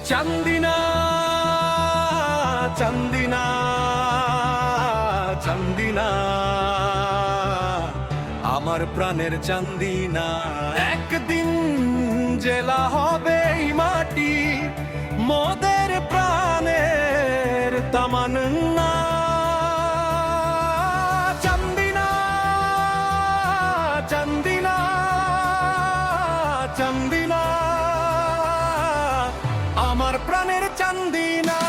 চান্দিনা চান্দিনা চান্দিনা আমার প্রাণের চান্দিনা একদিন জেলা হবে এই মাটি মোদের প্রাণের তামান্না চান্দিনা চান্দিনা চান্দিনা আমার প্রাণের চান্দিনা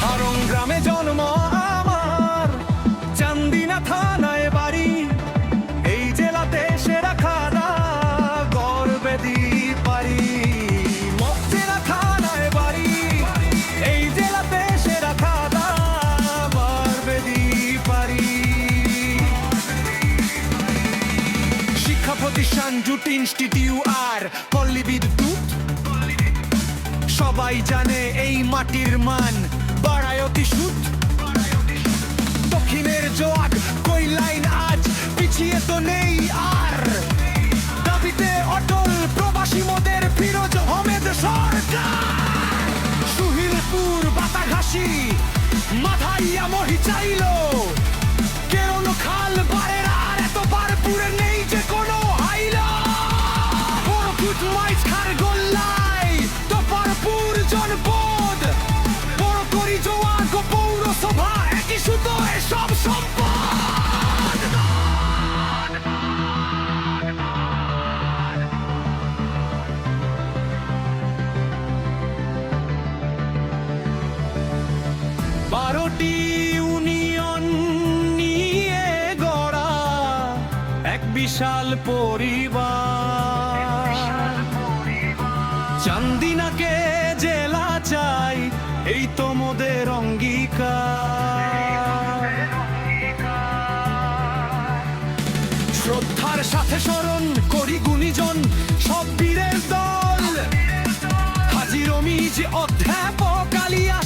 হারং গ্রামে জন্ম আমার চান্দিনা থানায় বাড়ি এই জেলাতে সেরা খাদা গর্বে দি পারি মগজেরা থানায় বাড়ি এই জেলাতে সেরা খাদা গর্বে দি পারি শিক্ষা প্রতিষ্ঠান জুট ইনস্টিটিউট আর পল্লী বিদ্যুৎ সবাই জানে এই মাটির মান বাড়ায় অতি সুদ দক্ষিণের জোয়াক কই লাইন আজ পিছিয়ে তো নেই আর দাবিতে অটল প্রবাসী মোদের ফিরোজ আহমেদ সরকার সুহিলপুর বাতাঘাসি মাথাইয়া মহি চাইল কেরন খাল বারের আর এত বারপুরে নেই যে কোনো হাইলা বড়কুট মাইজ খার গোল্লাই তো বারপুর জনপদ বড় করি জোয়াক পৌরসভা একই সুতো সব সম্পদ বারোটি ইউনিয়ন নিয়ে গড়া এক বিশাল পরিবার চান্দিনাকে জেলা চাই এই তো মোদের অঙ্গীকার শ্রদ্ধার সাথে স্মরণ করি গুণীজন সব বীরের দল হাজি রমিজ অধ্যাপক আলিয়া